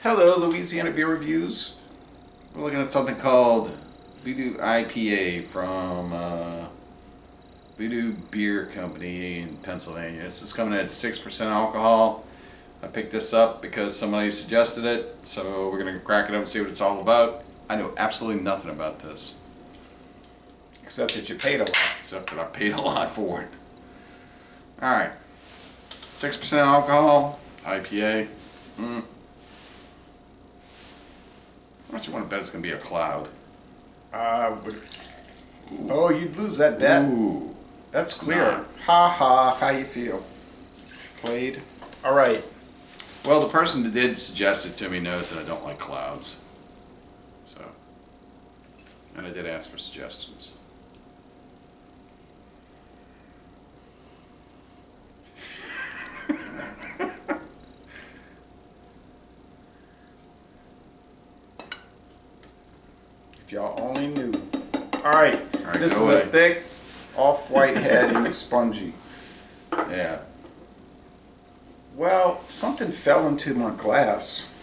Hello, Louisiana Beer Reviews. We're looking at something called Voodoo IPA from Voodoo Beer Company in Pennsylvania. This is coming at 6% alcohol. I picked this up because somebody suggested it, so we're going to crack it up and see what it's all about. I know absolutely nothing about this. Except that you paid a lot. Except that I paid a lot for it. Alright. 6% alcohol, IPA. How much you want to bet it's going to be a cloud? Oh, you'd lose that bet. Ooh. That's clear. Not. Ha ha, how you feel? Played. All right. Well, the person that did suggest it to me knows that I don't like clouds. So, and I did ask for suggestions. If y'all only knew. All right. This is go away. a thick, off-white head and it's spongy. Yeah. Well, something fell into my glass.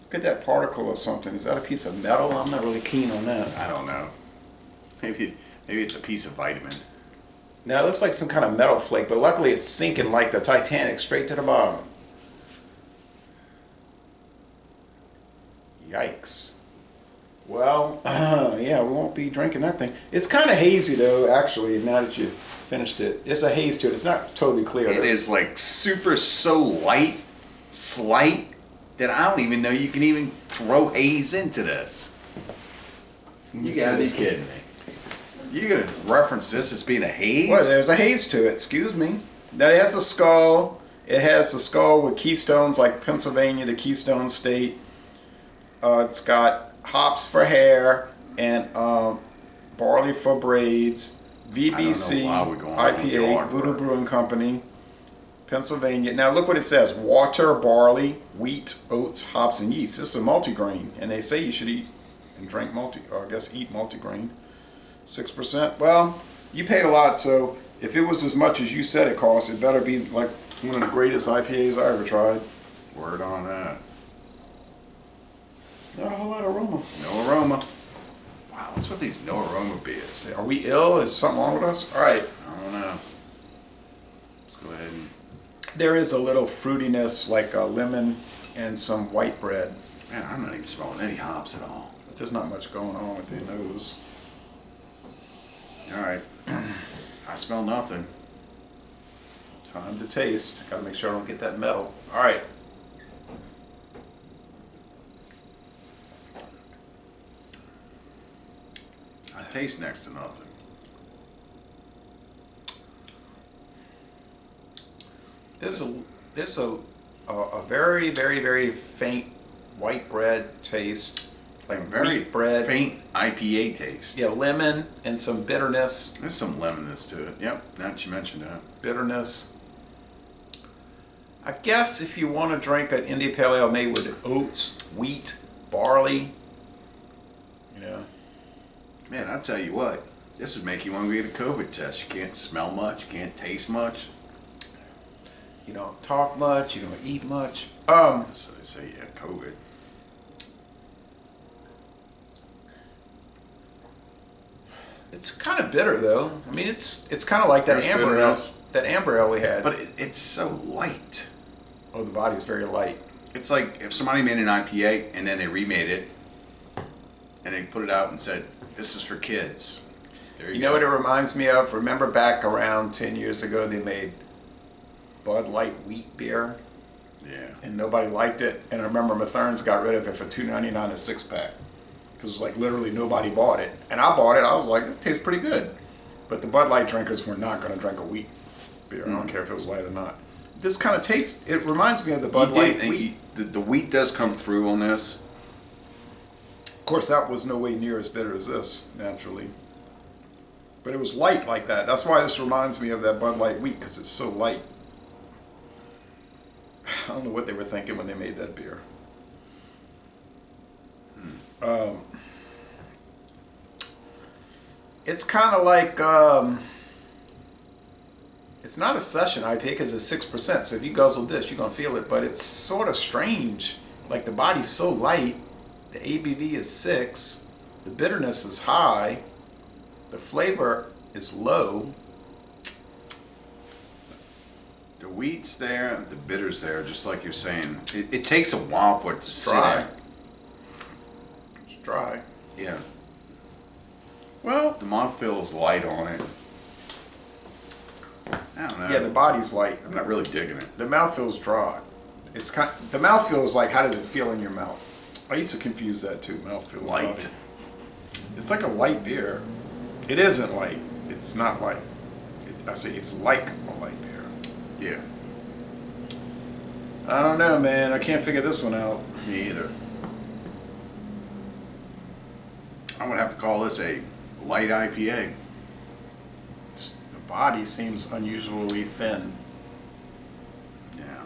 Look at that particle of something. Is that a piece of metal? I'm not really keen on that. I don't know. Maybe it's a piece of vitamin. Now, it looks like some kind of metal flake, but luckily it's sinking like the Titanic straight to the bottom. Yikes. Well, yeah, we won't be drinking that thing. It's kind of hazy, though, actually, now that you finished it. It's a haze to it. It's not totally clear. It is like so light, slight, that I don't even know you can even throw haze into this. You gotta be kidding me. You gonna reference this as being a haze? Well, there's a haze to it, excuse me. Now, it has a skull. It has the skull with keystones like Pennsylvania, the Keystone State. It's got hops for hair and barley for braids. VBC IPA, Voodoo Brewing Company, Pennsylvania. Now look what it says: water, barley, wheat, oats, hops, and yeast. This is a multigrain, and they say you should eat and drink eat multigrain. 6%. Well, you paid a lot, so if it was as much as you said it cost, it better be like one of the greatest IPAs I ever tried. Word on that. Not a whole lot of aroma. No aroma. Wow, what's with these no aroma beers? Are we ill? Is something wrong with us? All right. I don't know. Let's go ahead and... There is a little fruitiness, like a lemon and some white bread. Man, I'm not even smelling any hops at all. But there's not much going on with the nose. All right. I smell nothing. Time to taste. Got to make sure I don't get that metal. All right. I taste next to nothing. There's a very, very, very faint white bread taste. Like very wheat bread. Faint IPA taste. Yeah, lemon and some bitterness. There's some lemonness to it. Yep, now that you mentioned that. Bitterness. I guess if you want to drink an India Pale Ale made with oats, wheat, barley, you know. Man, I'll tell you what. This would make you want to get a COVID test. You can't smell much. You can't taste much. You don't talk much. You don't eat much. That's what they say. You had COVID. It's kind of bitter though. I mean, it's kind of like that There's amber ale. bitterness. That amber ale we had. But it's so light. Oh, the body's very light. It's like if somebody made an IPA and then they remade it and they put it out and said, "This is for kids." There You know what it reminds me of? Remember back around 10 years ago, they made Bud Light wheat beer, Yeah. and nobody liked it. And I remember Mathern's got rid of it for $2.99 a six-pack, because like literally nobody bought it. And I bought it. I was like, it tastes pretty good. But the Bud Light drinkers were not going to drink a wheat beer. I don't care if it was light or not. This kind of tastes. It reminds me of the Bud Light wheat. The wheat does come through on this. Of course, that was no way near as bitter as this, naturally. But it was light like that. That's why this reminds me of that Bud Light wheat, because it's so light. I don't know what they were thinking when they made that beer. It's kind of like, it's not a session IPA because it's 6%. So if you guzzle this, you're going to feel it. But it's sort of strange. like the body's so light, the ABV is 6, the bitterness is high, the flavor is low. The wheat's there, the bitter's there, just like you're saying. It takes a while for it to sit Dry. in. It's dry. Yeah. Well, The mouthfeel is light on it. I don't know. yeah, the body's light. I'm not really digging it. The mouth feels dry. It's kind. The mouth feels like, how does it feel in your mouth? I used to confuse that too. Mouth feel. Light. It's like a light beer. It isn't light. It's not light. I say it's like a light beer. Yeah. I don't know, man. I can't figure this one out. Me either. I'm gonna have to call this a light IPA. The body seems unusually thin. Yeah.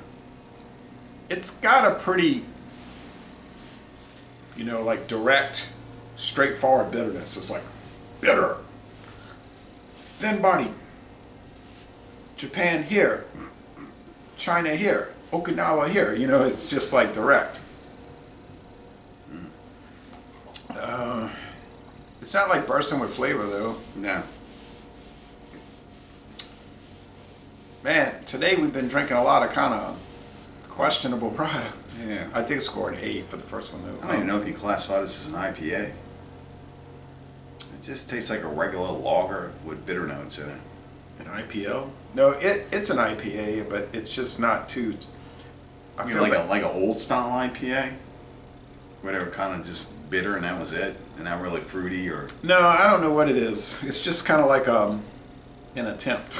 It's got a pretty, like direct, straightforward bitterness. It's like bitter, thin body. Japan here, China here, Okinawa here. It's just like direct. It's not like bursting with flavor though. No. Man, today we've been drinking a lot of kind of questionable product. Yeah. I think I scored 8 for the first one though. I don't even know if you classify this as an IPA. It just tastes like a regular lager with bitter notes in it. An IPO? No, it's an IPA, but it's just not too. I feel like an old style IPA, where they were kind of just bitter and that was it, and not really fruity or. No, I don't know what it is. It's just kind of like an attempt.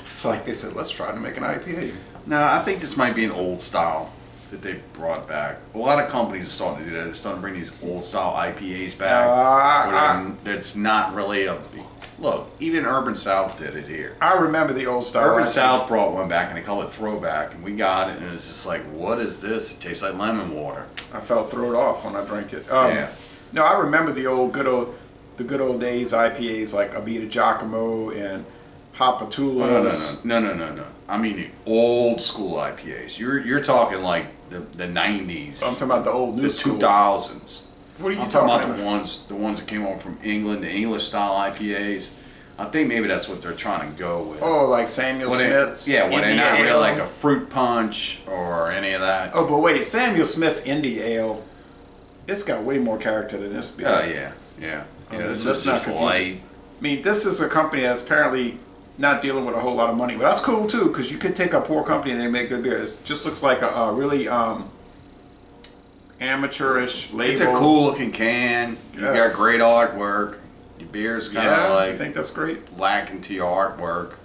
It's like they said, let's try to make an IPA. No, I think this might be an old style that they brought back. A lot of companies are starting to do that. They're starting to bring these old style IPAs back. It's not really a. Look, even Urban South did it here. I remember the old style. Urban IPA. South brought one back and they called it Throwback, and we got it, and it was just like, what is this? It tastes like lemon water. I felt thrown off when I drank it. Yeah. No, I remember the good old days IPAs like Abita Giacomo and Hopatulas. No. I mean the old school IPAs. You're talking like the 90s. I'm talking about the old new the school. 2000s. What are you I'm talking talking about? about the ones that came over from England, the English style IPAs. I think maybe that's what they're trying to go with. Oh, like Samuel Smith's. Yeah, when they're not Indie really Ale. like a fruit punch or any of that. Oh, but wait, Samuel Smith's Indie Ale. It's got way more character than this beer. Oh yeah. This let's is not just confuse light. it. I mean, this is a company that's apparently not dealing with a whole lot of money, but that's cool too, because you could take a poor company and they make good beer. It just looks like a really amateurish label. It's a cool looking can. You got great artwork. Your beer's kind of I like think that's great. lacking to your artwork.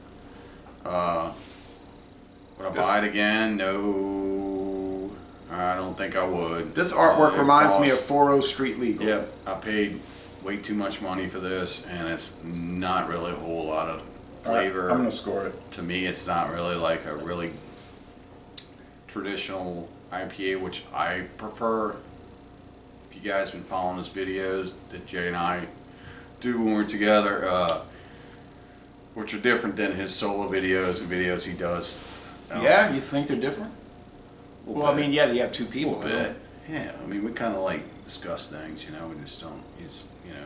Would I buy it again? No, I don't think I would. This artwork It reminds me of costs- 40 Street Legal. Yep, I paid way too much money for this, and it's not really a whole lot of flavor. I'm gonna score it. To me, it's not really like a really traditional IPA, which I prefer. If you guys been following his videos that Jay and I do when we're together, which are different than his solo videos and videos he does. Yeah, you think they're different? A little Well, I bit. mean, yeah, they have two A people. little bit. Yeah, I mean, we kind of like discuss things, we just don't,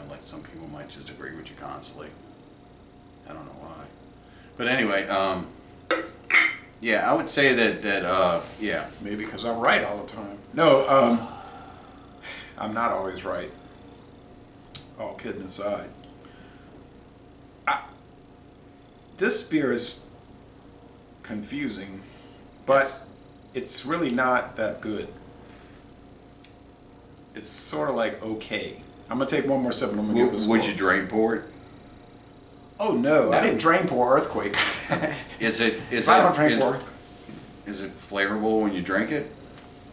like some people might just agree with you constantly. I don't know why. But anyway, yeah, I would say that yeah. Maybe because I'm right all the time. No, I'm not always right. All kidding aside. This beer is confusing, but Yes. it's really not that good. It's sort of like okay. I'm gonna take one more sip and I'm gonna give it a score. Would you drain pour it? Oh no, I didn't drain pour Earthquake. Is it I don't drain pour. Is it flavorable when you drink it?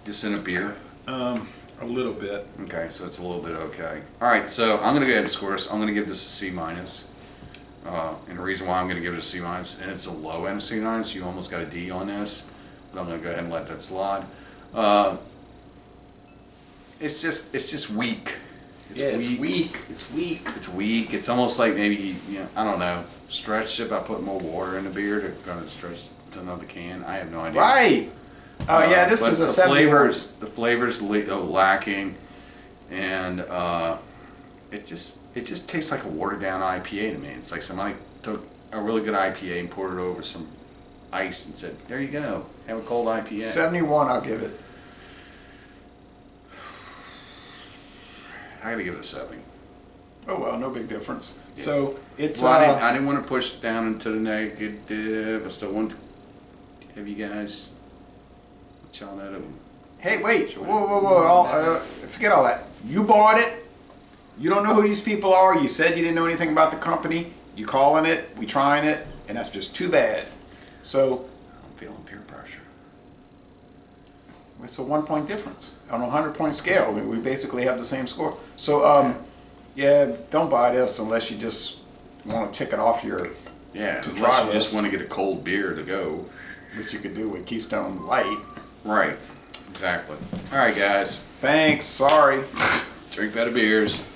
Just in a beer? A little bit. Okay, so it's a little bit okay. All right, so I'm gonna go ahead and score this. I'm gonna give this a C minus. And the reason why I'm gonna give it a C minus, and it's a low end C minus, you almost got a D on this, but I'm gonna go ahead and let that slide. It's just weak. It's weak. It's weak. It's weak. It's almost like maybe, I don't know, stretched it by putting more water in the beer to kind of stretch to another can. I have no idea. Right. Oh yeah, this But is a the 71. flavors lacking, and it just tastes like a watered down IPA to me. It's like somebody took a really good IPA and poured it over some ice and said, "There you go, have a cold IPA." 71, I'll give it. I gotta give it a 70. Oh well, no big difference. Yeah. So it's Well, I didn't want to push down into the negative. I still want to have you guys let y'all know. Hey, wait, whoa, forget all that. You bought it. You don't know who these people are. You said you didn't know anything about the company. You calling it, we trying it, and that's just too bad. So I'm feeling peer pressure. it's a 1 point difference on a 100-point scale. I mean, we basically have the same score. So yeah, don't buy this unless you just want to tick it off your Yeah, to unless try you this, just want to get a cold beer to go. which you could do with Keystone Light. Right, exactly. All right, guys, Thanks. Sorry. drink better beers.